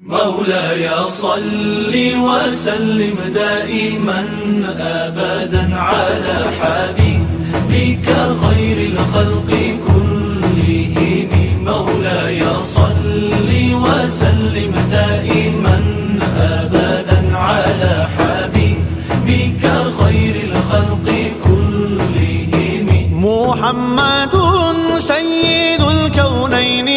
مولاي صل وسلم دائما أبدا على حبيبك خير الخلق كلهم. مولاي صل وسلم دائما أبدا على حبيبك خير الخلق كلهم. محمد سيد الكونين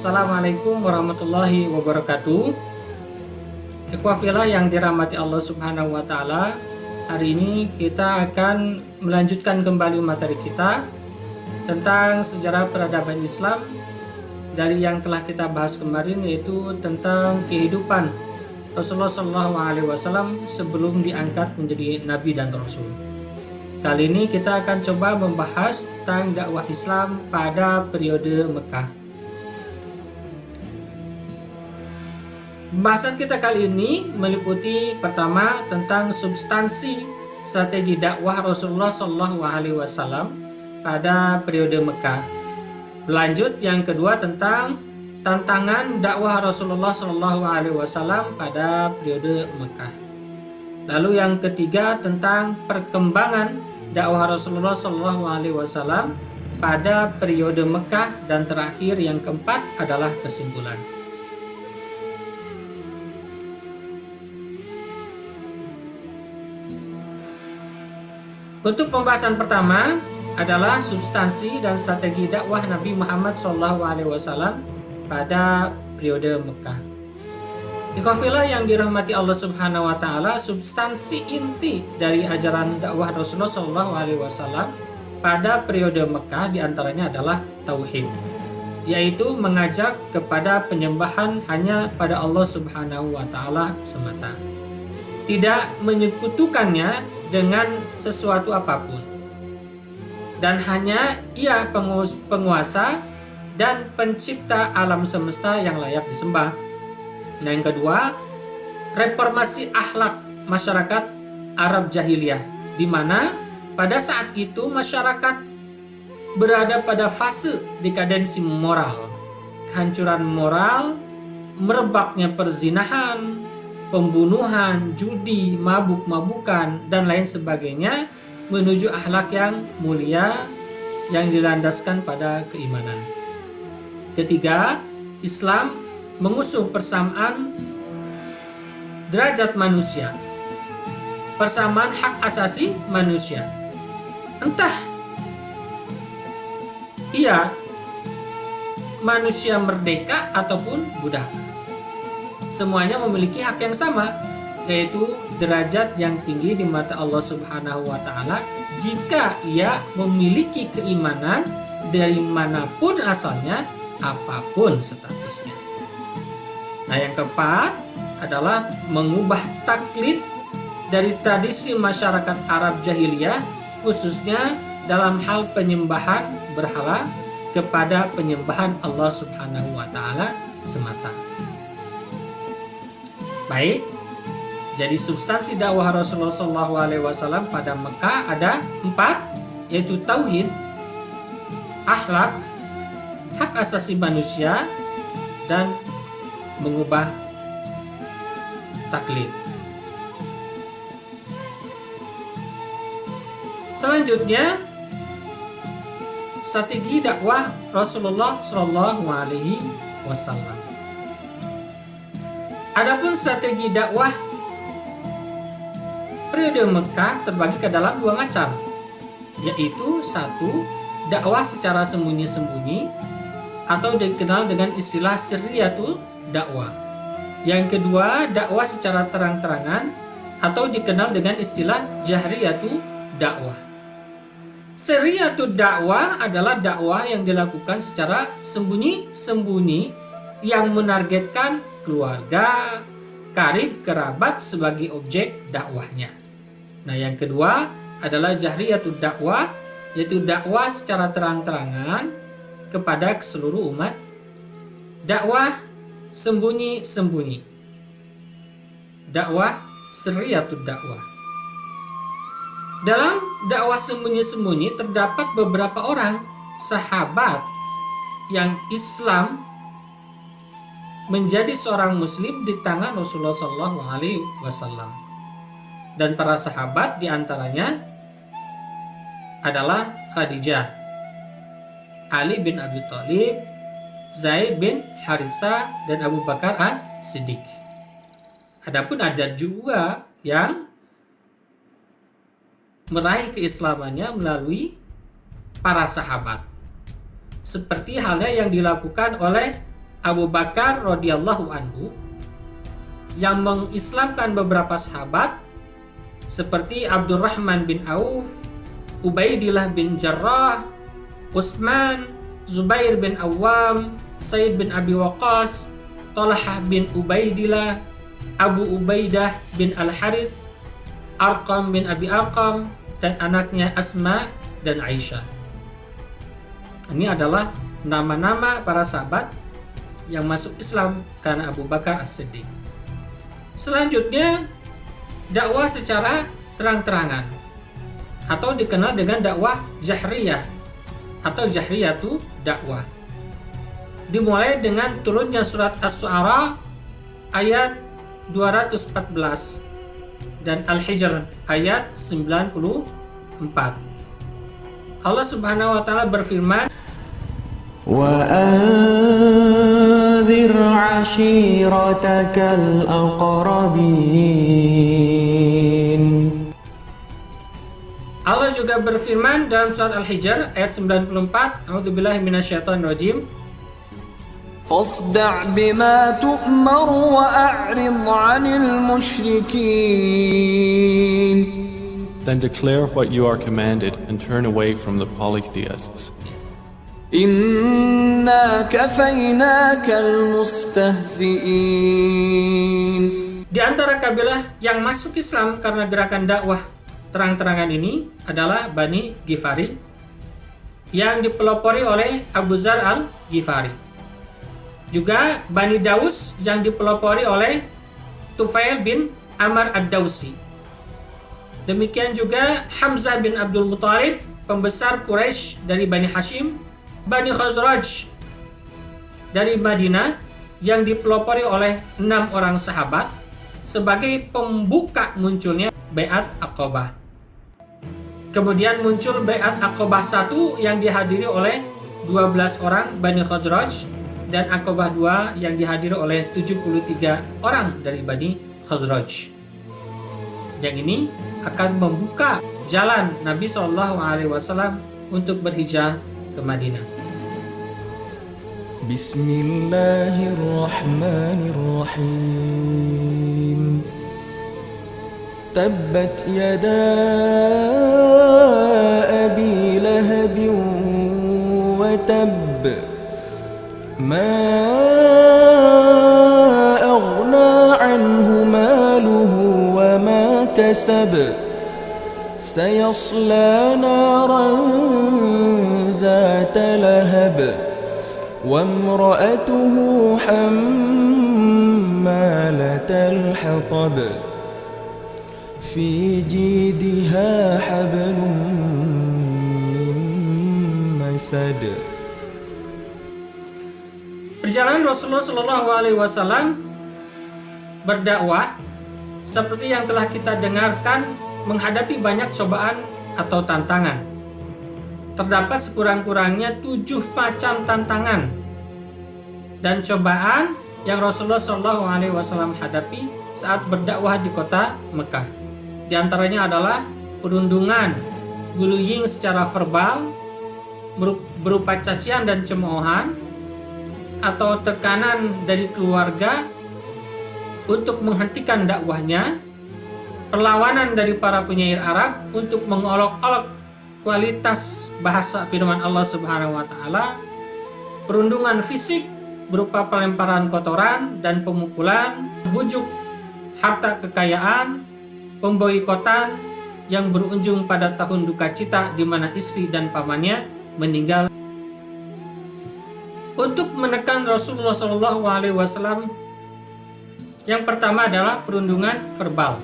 Assalamualaikum warahmatullahi wabarakatuh. Ikhwafillah yang dirahmati Allah Subhanahu wa taala. Hari ini kita akan melanjutkan kembali materi kita tentang sejarah peradaban Islam dari yang telah kita bahas kemarin, yaitu tentang kehidupan Rasulullah SAW sebelum diangkat menjadi nabi dan rasul. Kali ini kita akan coba membahas tentang dakwah Islam pada periode Mekah. Pembahasan kita kali ini meliputi pertama tentang substansi strategi dakwah Rasulullah SAW pada periode Mekah. Berlanjut yang kedua tentang tantangan dakwah Rasulullah SAW pada periode Mekah. Lalu yang ketiga tentang perkembangan dakwah Rasulullah SAW pada periode Mekah, dan terakhir yang keempat adalah kesimpulan. Untuk pembahasan pertama adalah substansi dan strategi dakwah Nabi Muhammad SAW pada periode Mekah. Ikhwafillah yang dirahmati Allah Subhanahu wa taala, substansi inti dari ajaran dakwah Rasulullah SAW pada periode Mekah diantaranya adalah tauhid, yaitu mengajak kepada penyembahan hanya pada Allah Subhanahu wa taala semata, tidak menyekutukannya dengan sesuatu apapun, dan hanya Ia penguasa dan pencipta alam semesta yang layak disembah. Nah, yang kedua, reformasi akhlak masyarakat Arab jahiliyah, di mana pada saat itu masyarakat berada pada fase dekadensi moral, kehancuran moral, merebaknya perzinahan, pembunuhan, judi, mabuk-mabukan, dan lain sebagainya, menuju akhlak yang mulia yang dilandaskan pada keimanan. Ketiga, Islam mengusung persamaan derajat manusia, persamaan hak asasi manusia. Entah ia manusia merdeka ataupun budak, semuanya memiliki hak yang sama, yaitu derajat yang tinggi di mata Allah Subhanahu wa taala jika ia memiliki keimanan dari manapun asalnya, apapun statusnya. Nah, yang keempat adalah mengubah taklid dari tradisi masyarakat Arab jahiliyah, khususnya dalam hal penyembahan berhala, kepada penyembahan Allah Subhanahu wa taala semata. Baik, jadi substansi dakwah Rasulullah SAW pada Mekah ada 4, yaitu tauhid, akhlak, hak asasi manusia, dan mengubah taklid. Selanjutnya, strategi dakwah Rasulullah SAW. Adapun strategi dakwah periode Mekah terbagi ke dalam 2 macam, yaitu 1, dakwah secara sembunyi-sembunyi atau dikenal dengan istilah sirriyatul dakwah. Yang kedua, dakwah secara terang-terangan atau dikenal dengan istilah jahriyatul dakwah. Sirriyatul dakwah adalah dakwah yang dilakukan secara sembunyi-sembunyi yang menargetkan keluarga, karib, kerabat sebagai objek dakwahnya. Nah, yang kedua adalah jahriyatul dakwah, yaitu dakwah secara terang-terangan kepada seluruh umat, dakwah sembunyi-sembunyi, dakwah sirriyatud dakwah. Dalam dakwah sembunyi-sembunyi terdapat beberapa orang sahabat yang Islam menjadi seorang muslim di tangan Rasulullah SAW. Dan para sahabat diantaranya adalah Khadijah, Ali bin Abi Thalib, Zaid bin Harisah, dan Abu Bakar As-Siddiq. Adapun ada juga yang meraih keislamannya melalui para sahabat, seperti halnya yang dilakukan oleh Abu Bakar radhiyallahu anhu yang mengislamkan beberapa sahabat seperti Abdurrahman bin Auf, Ubaidillah bin Jarrah, Utsman, Zubair bin Awam, Said bin Abi Waqqas, Talhah bin Ubaidillah, Abu Ubaidah bin Al-Haris, Arqam bin Abi Arqam, dan anaknya Asma dan Aisyah. Ini adalah nama-nama para sahabat yang masuk Islam karena Abu Bakar As-Siddiq. Selanjutnya, dakwah secara terang-terangan atau dikenal dengan dakwah jahriyah atau jahriyatu dakwah. Dimulai dengan turunnya surat Asy-Syu'ara ayat 214 dan Al-Hijr ayat 94. Allah Subhanahu wa taala berfirman, وأنذر عشيرتك الأقربين. Allah juga berfirman dalam surat Al-Hijr ayat 94, A'udzubillahi minasyaitonirrajim, فاصدع بما تؤمر وأعرض عن المشركين. Then declare what you are commanded and turn away from the polytheists. إنا كفيناك المستهزئين. Di antara kabilah yang masuk Islam karena gerakan dakwah terang-terangan ini adalah Bani Ghifari yang dipelopori oleh Abu Dzar Al-Ghifari. Juga Bani Daus yang dipelopori oleh Tufail bin Amr Ad-Dausi. Demikian juga Hamzah bin Abdul Muthalib, pembesar Quraisy dari Bani Hashim. Bani Khazraj dari Madinah yang dipelopori oleh 6 orang sahabat sebagai pembuka munculnya Bai'at Aqabah. Kemudian muncul Bai'at Aqabah 1 yang dihadiri oleh 12 orang Bani Khazraj dan Aqabah 2 yang dihadiri oleh 73 orang dari Bani Khazraj. Yang ini akan membuka jalan Nabi SAW untuk berhijrah ke Madinah. Bismillahirrahmanirrahim. Tabbat yada abi lahab wa tabb. Ma aghna anhu maluhu wa ma kasab. سيصلى نارا ذات لهب وامرأته حمالة الحطب في جيدها حبل من مسد. Perjalanan Rasulullah SAW berdakwah seperti yang telah kita dengarkan menghadapi banyak cobaan atau tantangan. Terdapat sekurang-kurangnya 7 macam tantangan dan cobaan yang Rasulullah SAW hadapi saat berdakwah di kota Mekah. Di antaranya adalah perundungan, bullying secara verbal, berupa cacian dan cemoohan, atau tekanan dari keluarga untuk menghentikan dakwahnya, perlawanan dari para penyair Arab untuk mengolok-olok kualitas bahasa firman Allah Subhanahu wa taala, perundungan fisik berupa pelemparan kotoran dan pemukulan, bujuk harta kekayaan, pemboikotan, yang berujung pada tahun duka cita di mana istri dan pamannya meninggal. Untuk menekan Rasulullah SAW, yang pertama adalah perundungan verbal.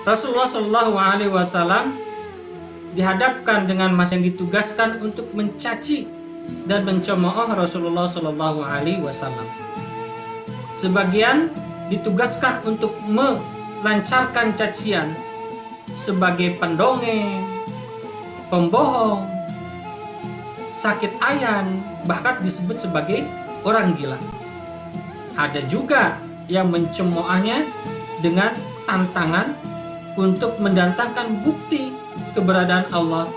Rasulullah SAW dihadapkan dengan masa yang ditugaskan untuk mencaci dan mencemooh Rasulullah SAW. Sebagian ditugaskan untuk melancarkan cacian sebagai pendongeng, pembohong, sakit ayan, bahkan disebut sebagai orang gila. Ada juga yang mencemoohnya dengan tantangan untuk mendatangkan bukti keberadaan Allah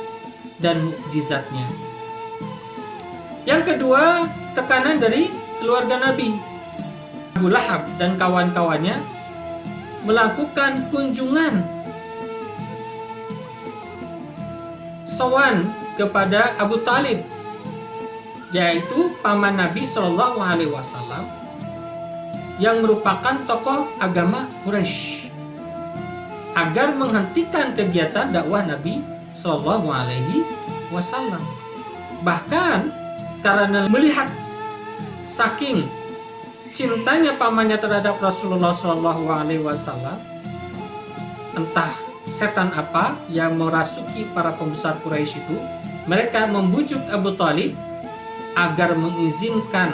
dan mukjizatnya. Yang kedua, tekanan dari keluarga Nabi. Abu Lahab dan kawan-kawannya melakukan kunjungan sowan kepada Abu Talib, yaitu paman Nabi SAW yang merupakan tokoh agama Quraisy, agar menghentikan kegiatan dakwah Nabi SAW. Bahkan karena melihat saking cintanya pamannya terhadap Rasulullah SAW, entah setan apa yang merasuki para pembesar Quraisy itu, mereka membujuk Abu Talib agar mengizinkan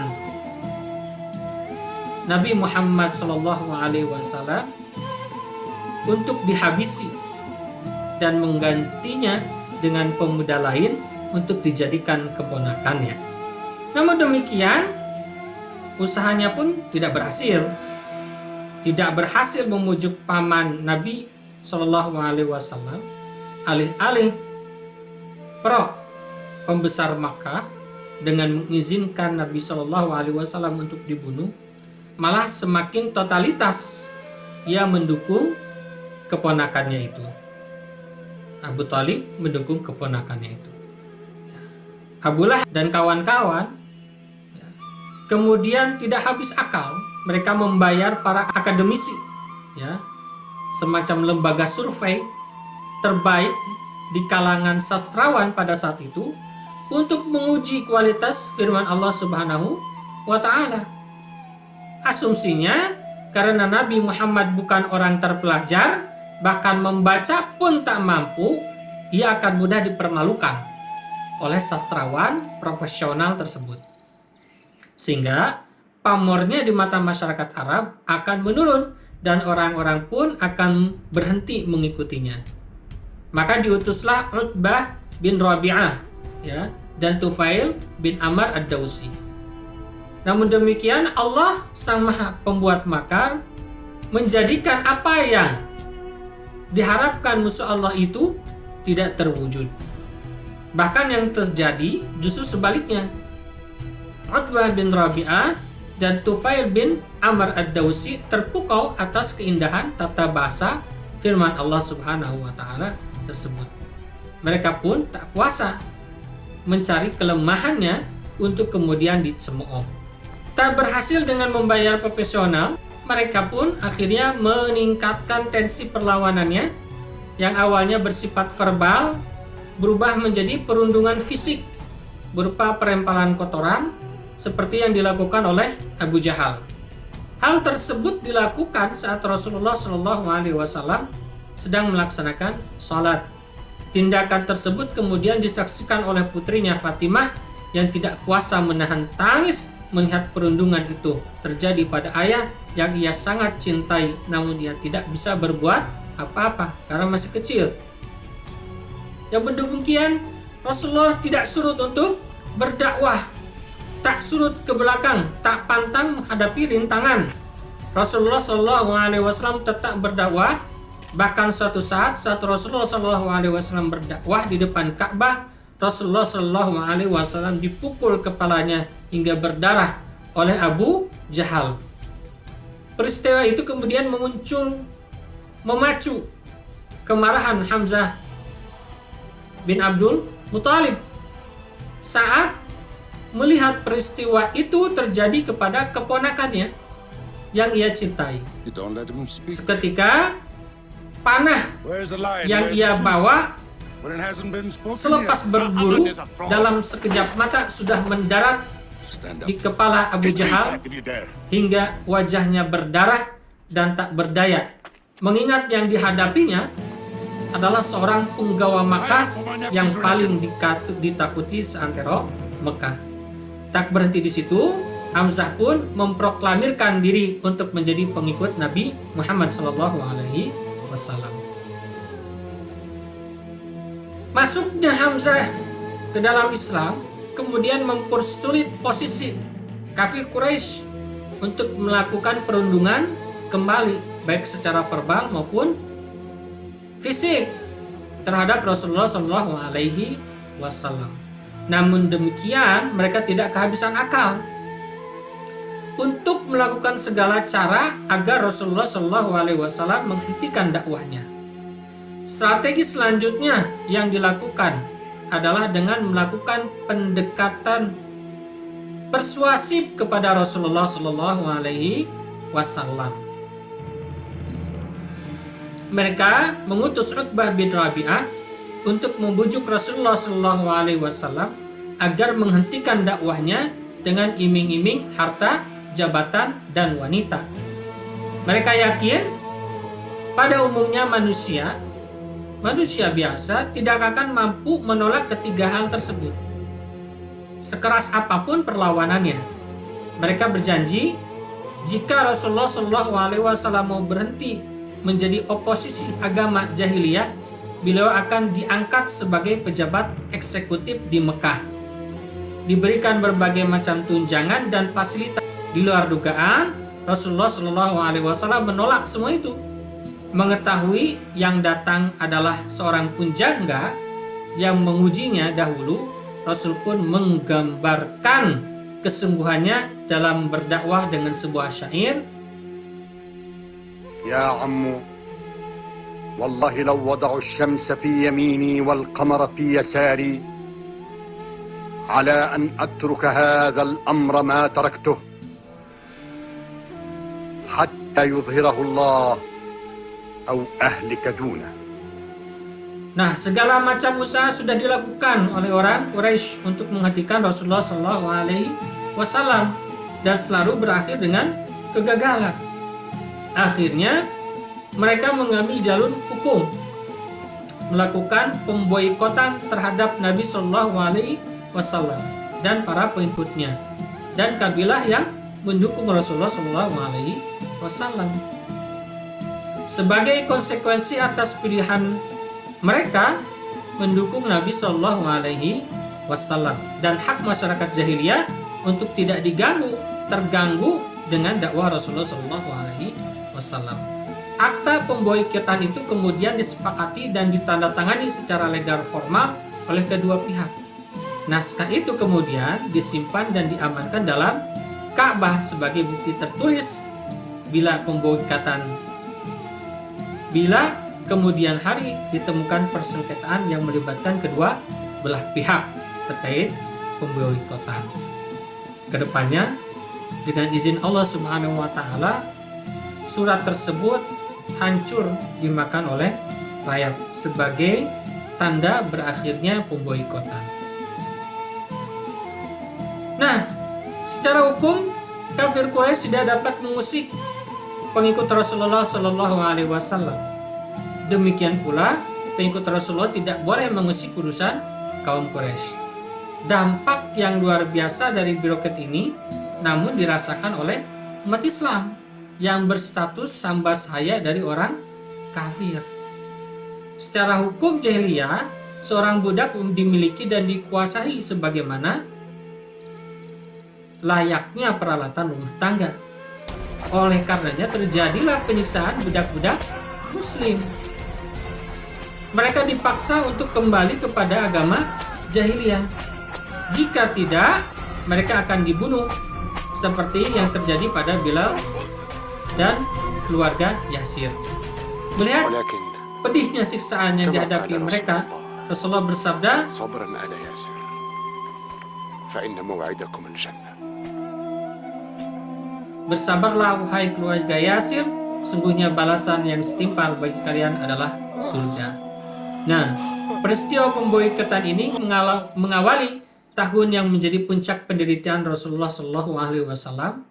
Nabi Muhammad SAW untuk dihabisi dan menggantinya dengan pemuda lain untuk dijadikan keponakannya. Namun demikian, usahanya pun tidak berhasil. Tidak berhasil memujuk paman Nabi SAW. Alih-alih pro pembesar Makkah dengan mengizinkan Nabi SAW untuk dibunuh, malah semakin totalitas ia mendukung keponakannya itu. Abu Talib mendukung keponakannya itu. Abu Lahab dan kawan-kawan kemudian tidak habis akal. Mereka membayar para akademisi, semacam lembaga survei terbaik di kalangan sastrawan pada saat itu, untuk menguji kualitas firman Allah Subhanahu wa Ta'ala. Asumsinya karena Nabi Muhammad bukan orang terpelajar, bahkan membaca pun tak mampu, ia akan mudah dipermalukan oleh sastrawan profesional tersebut. Sehingga pamornya di mata masyarakat Arab akan menurun dan orang-orang pun akan berhenti mengikutinya. Maka diutuslah Utbah bin Rabi'ah dan Tufail bin Amr ad-Dawsi. Namun demikian, Allah Sang Maha Pembuat makar menjadikan apa yang diharapkan musuh Allah itu tidak terwujud. Bahkan yang terjadi justru sebaliknya. Utbah bin Rabi'ah dan Tufail bin Amr ad-Dawsi terpukau atas keindahan tata bahasa firman Allah Subhanahu wa Ta'ala tersebut. Mereka pun tak kuasa mencari kelemahannya untuk kemudian dicemooh. Tak berhasil dengan membayar profesional, mereka pun akhirnya meningkatkan tensi perlawanannya yang awalnya bersifat verbal berubah menjadi perundungan fisik berupa perempalan kotoran seperti yang dilakukan oleh Abu Jahal. Hal tersebut dilakukan saat Rasulullah SAW sedang melaksanakan sholat. Tindakan tersebut kemudian disaksikan oleh putrinya Fatimah yang tidak kuasa menahan tangis melihat perundungan itu terjadi pada ayah yang ia sangat cintai, namun ia tidak bisa berbuat apa-apa karena masih kecil. Yang demikian, Rasulullah tidak surut untuk berdakwah, tak surut ke belakang, tak pantang menghadapi rintangan. Rasulullah SAW tetap berdakwah. Bahkan suatu saat Rasulullah SAW berdakwah di depan Ka'bah, Rasulullah SAW dipukul kepalanya hingga berdarah oleh Abu Jahal. Peristiwa itu kemudian memacu kemarahan Hamzah bin Abdul Muthalib saat melihat peristiwa itu terjadi kepada keponakannya yang ia cintai. Seketika Panah yang ia bawa selepas berburu dalam sekejap mata sudah mendarat di kepala Abu Jahal hingga wajahnya berdarah dan tak berdaya, mengingat yang dihadapinya adalah seorang punggawa Makkah yang paling ditakuti seantero Mekah. Tak berhenti di situ, Hamzah pun memproklamirkan diri untuk menjadi pengikut Nabi Muhammad SAW. Masuknya Hamzah ke dalam Islam kemudian mempersulit posisi kafir Quraisy untuk melakukan perundungan kembali baik secara verbal maupun fisik terhadap Rasulullah SAW. Namun demikian mereka tidak kehabisan akal untuk melakukan segala cara agar Rasulullah SAW menghentikan dakwahnya. Strategi selanjutnya yang dilakukan adalah dengan melakukan pendekatan persuasif kepada Rasulullah SAW. Mereka mengutus Utbah bin Rabi'ah untuk membujuk Rasulullah SAW agar menghentikan dakwahnya dengan iming-iming harta, jabatan, dan wanita. Mereka yakin pada umumnya manusia biasa tidak akan mampu menolak ketiga hal tersebut, sekeras apapun perlawanannya. Mereka berjanji jika Rasulullah SAW mau berhenti menjadi oposisi agama jahiliyah, beliau akan diangkat sebagai pejabat eksekutif di Mekah, diberikan berbagai macam tunjangan dan fasilitas. Di luar dugaan, Rasulullah SAW menolak semua itu. Mengetahui yang datang adalah seorang punjangga yang mengujinya dahulu, Rasul pun menggambarkan kesungguhannya dalam berdakwah dengan sebuah syair. Ya ammu, wallahi law wada'u asy-syamsa fi yamini wal qamara fi yasari ala an atruka hadha al-amra ma taraktuh hatta yudhhirahu Allah atau ahlika duna. Nah, segala macam usaha sudah dilakukan oleh orang Quraisy untuk menghentikan Rasulullah SAW dan selalu berakhir dengan kegagalan. Akhirnya mereka mengambil jalur hukum, melakukan pemboikotan terhadap Nabi SAW dan para pengikutnya dan kabilah yang mendukung Rasulullah SAW. Sebagai konsekuensi atas pilihan mereka mendukung Nabi SAW dan hak masyarakat jahiliyah untuk tidak terganggu dengan dakwah Rasulullah SAW. Akta pemboikotan itu kemudian disepakati dan ditandatangani secara legal formal oleh kedua pihak. Naskah itu kemudian disimpan dan diamankan dalam Ka'bah sebagai bukti tertulis bila kemudian hari ditemukan persengketaan yang melibatkan kedua belah pihak terkait pemboikotan. Kedepannya, dengan izin Allah Subhanahu wa Ta'ala, surat tersebut hancur dimakan oleh rakyat sebagai tanda berakhirnya pemboikotan. Nah, secara hukum kafir Quraisy tidak dapat mengusik pengikut Rasulullah SAW. Demikian pula pengikut Rasulullah tidak boleh mengusik urusan kaum Quraisy. Dampak yang luar biasa dari birokrat ini namun dirasakan oleh umat Islam yang berstatus sambas haya dari orang kafir. Secara hukum jahiliyah, seorang budak dimiliki dan dikuasai sebagaimana layaknya peralatan rumah tangga. Oleh karenanya terjadilah penyiksaan budak-budak muslim. Mereka dipaksa untuk kembali kepada agama jahiliyah. Jika tidak, mereka akan dibunuh seperti yang terjadi pada Bilal dan keluarga Yasir. Melihat pedihnya siksaan yang dihadapi mereka, Rasulullah bersabda, Sabran ala Yasir, fa inna maw'idakum al-jannah. bersabarlah wahai keluarga Yasir, sungguhnya balasan yang setimpal bagi kalian adalah surga. Nah, peristiwa pemboikotan ini mengawali tahun yang menjadi puncak penderitaan Rasulullah SAW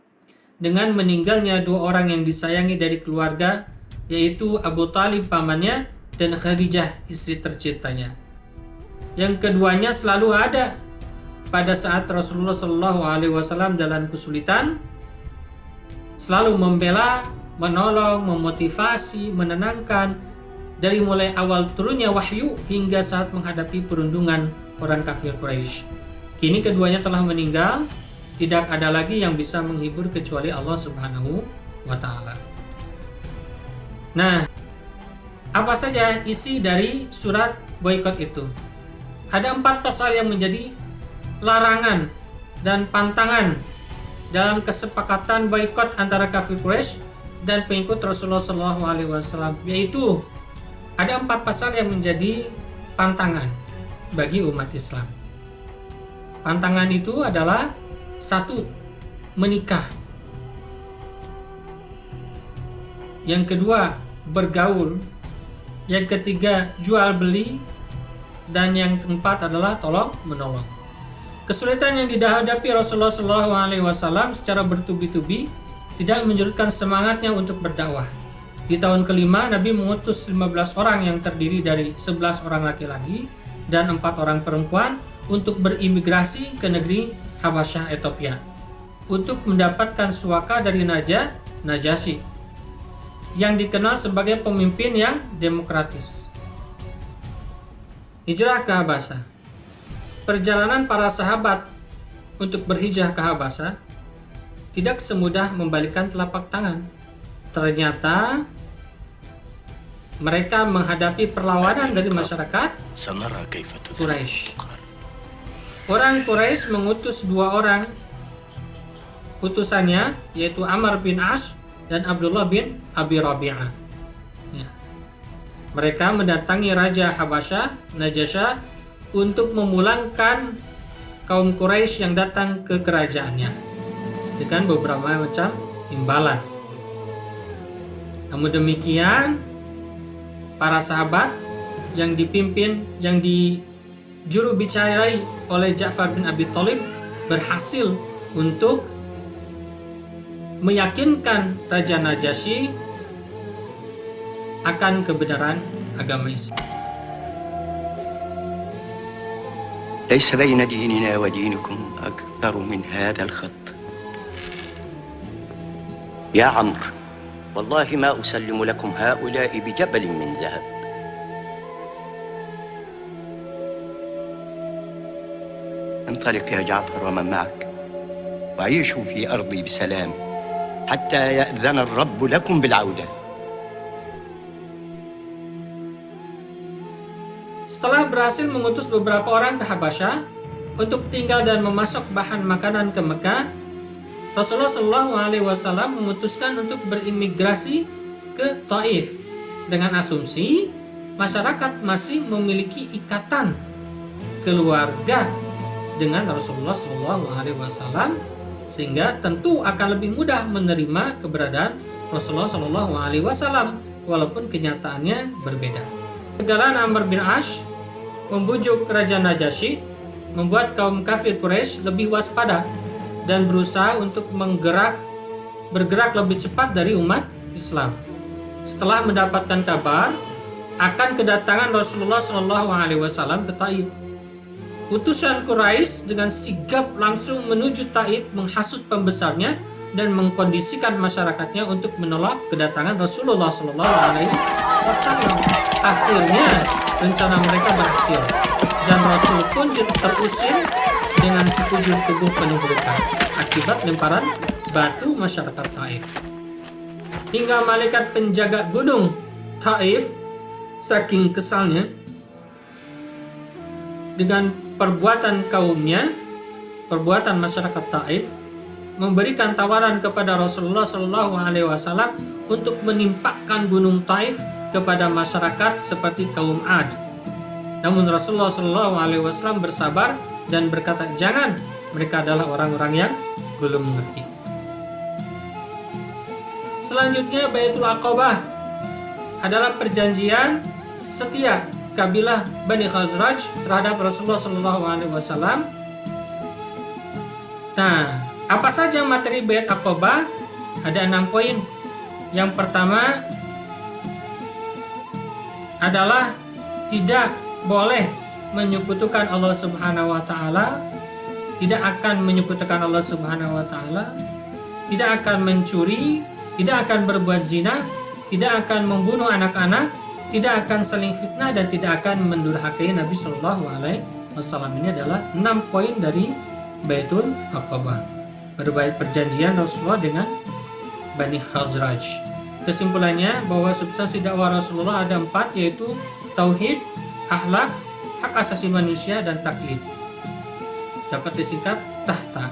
dengan meninggalnya dua orang yang disayangi dari keluarga, yaitu Abu Talib pamannya dan Khadijah istri tercintanya. Yang keduanya selalu ada pada saat Rasulullah SAW dalam kesulitan, selalu membela, menolong, memotivasi, menenangkan dari mulai awal turunnya wahyu hingga saat menghadapi perundungan orang kafir Quraisy. Kini keduanya telah meninggal, tidak ada lagi yang bisa menghibur kecuali Allah Subhanahu wa Ta'ala. Nah, apa saja isi dari surat boikot itu? Ada 4 pasal yang menjadi larangan dan pantangan dalam kesepakatan boikot antara kafir Quraisy dan pengikut Rasulullah SAW, yaitu ada 4 pasal yang menjadi pantangan bagi umat Islam. Pantangan itu adalah 1. Menikah. Yang kedua, bergaul. Yang ketiga, jual beli. Dan yang keempat adalah tolong menolong. Kesulitan yang dihadapi Rasulullah SAW secara bertubi-tubi tidak menyurutkan semangatnya untuk berdakwah. Di tahun kelima, Nabi mengutus 15 orang yang terdiri dari 11 orang laki-laki dan 4 orang perempuan untuk berimigrasi ke negeri Habasyah Ethiopia untuk mendapatkan suaka dari Najasyi yang dikenal sebagai pemimpin yang demokratis. Hijrah ke Habasyah. Perjalanan para sahabat untuk berhijrah ke Habasyah tidak semudah membalikkan telapak tangan. Ternyata mereka menghadapi perlawanan dari masyarakat Quraisy. Orang Quraisy mengutus 2 orang utusannya, yaitu Amr bin As dan Abdullah bin Abi Rabi'ah. Ya. Mereka mendatangi Raja Habasyah, Najasyi, untuk memulangkan kaum Quraisy yang datang ke kerajaannya dengan beberapa macam imbalan. Namun demikian, para sahabat yang dipimpin, yang juru bicarai oleh Ja'far bin Abi Thalib berhasil untuk meyakinkan Raja Najasyi akan kebenaran agama Islam. ليس بين ديننا ودينكم أكثر من هذا الخط. يا عمرو، والله ما أسلم لكم هؤلاء بجبل من ذهب. انطلق يا جعفر ومن معك وعيشوا في أرضي بسلام حتى يأذن الرب لكم بالعودة. Setelah berhasil mengutus beberapa orang ke Habasyah untuk tinggal dan memasok bahan makanan ke Mekah, Rasulullah SAW memutuskan untuk berimigrasi ke Taif dengan asumsi masyarakat masih memiliki ikatan keluarga dengan Rasulullah SAW, sehingga tentu akan lebih mudah menerima keberadaan Rasulullah SAW walaupun kenyataannya berbeda. Kegagalan Amr bin As membujuk Raja Najasyi membuat kaum kafir Quraisy lebih waspada dan berusaha untuk bergerak lebih cepat dari umat Islam. Setelah mendapatkan kabar akan kedatangan Rasulullah SAW ke Taif, utusan Quraisy dengan sigap langsung menuju Taif menghasut pembesarnya dan mengkondisikan masyarakatnya untuk menolak kedatangan Rasulullah SAW. Akhirnya rencana mereka berhasil dan Rasul pun terusir dengan sekujur tubuh penuh luka akibat lemparan batu masyarakat Taif. Hingga malaikat penjaga gunung Taif saking kesalnya dengan perbuatan kaumnya, perbuatan masyarakat Taif, memberikan tawaran kepada Rasulullah SAW untuk menimpakan gunung Taif kepada masyarakat seperti kaum Ad. Namun Rasulullah SAW bersabar dan berkata, jangan, mereka adalah orang-orang yang belum mengerti. Selanjutnya Baitul Aqabah adalah perjanjian setia kabilah Bani Khazraj terhadap Rasulullah SAW. Nah, apa saja materi Bait Aqabah? Ada 6 poin. Yang pertama adalah tidak boleh menyekutukan Allah Subhanahu wa taala, tidak akan menyekutukan Allah Subhanahu wa taala, tidak akan mencuri, tidak akan berbuat zina, tidak akan membunuh anak-anak, tidak akan saling fitnah, dan tidak akan mendurhakai Nabi Shallallahu Alaihi Wasallam. Ini adalah 6 poin dari Baitul Aqabah, berbagai perjanjian Rasulullah dengan Bani Khazraj. Kesimpulannya bahwa substansi dakwah Rasulullah ada 4, yaitu tauhid, akhlak, hak asasi manusia, dan taklid. Dapat disingkat tahta.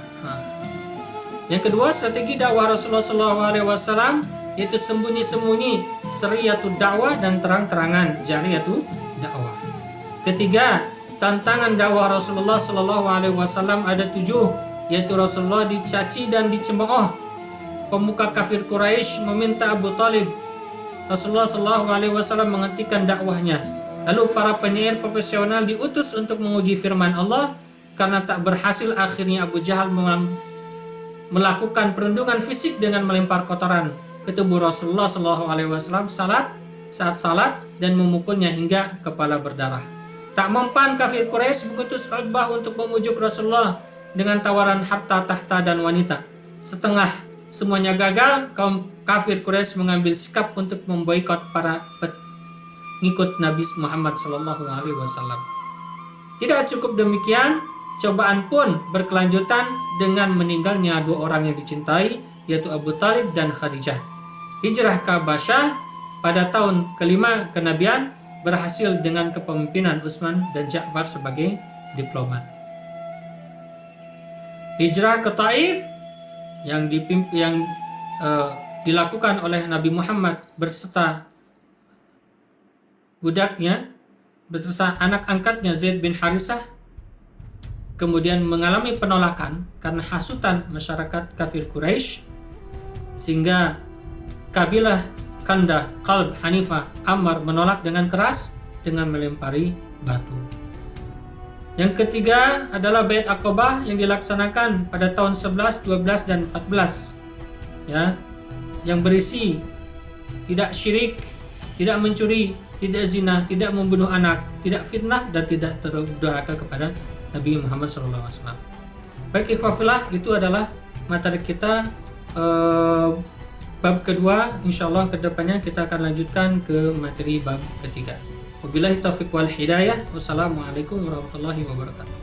Yang kedua, strategi dakwah Rasulullah SAW yaitu sembunyi-sembunyi, seriyatul dakwah, dan terang-terangan, jariyatul dakwah. Ketiga, tantangan dakwah Rasulullah SAW ada 7, yaitu Rasulullah dicaci dan dicemooh. Pemuka kafir Quraisy meminta Abu Talib. Rasulullah SAW menghentikan dakwahnya. Lalu para penyair profesional diutus untuk menguji firman Allah. Karena tak berhasil, akhirnya Abu Jahal melakukan perundungan fisik dengan melempar kotoran ke tubuh Rasulullah SAW saat salat dan memukulnya hingga kepala berdarah. Tak mempan kafir Quraisy mengutus Utbah untuk memujuk Rasulullah dengan tawaran harta, tahta, dan wanita. Setengah semuanya gagal, kaum kafir Quraisy mengambil sikap untuk memboikot para pengikut Nabi Muhammad SAW. Tidak cukup demikian, cobaan pun berkelanjutan dengan meninggalnya 2 orang yang dicintai, yaitu Abu Talib dan Khadijah. Hijrah ke Habasyah pada tahun ke-5 kenabian berhasil dengan kepemimpinan Utsman dan Ja'far sebagai diplomat. Hijrah ke Taif yang dilakukan oleh Nabi Muhammad berserta budaknya, beserta anak angkatnya Zaid bin Harisah, kemudian mengalami penolakan karena hasutan masyarakat kafir Quraisy, sehingga kabilah Kanda, Qalb, Hanifah, Ammar menolak dengan keras dengan melempari batu. Yang ketiga adalah Bait Aqabah yang dilaksanakan pada tahun 11, 12, dan 14, ya, yang berisi tidak syirik, tidak mencuri, tidak zina, tidak membunuh anak, tidak fitnah, dan tidak terdurhaka kepada Nabi Muhammad SAW. Baik ikhwafillah, itu adalah materi kita bab kedua. Insyaallah kedepannya kita akan lanjutkan ke materi bab ketiga. Wabillahi taufiq wal hidayah. Wassalamualaikum warahmatullahi wabarakatuh.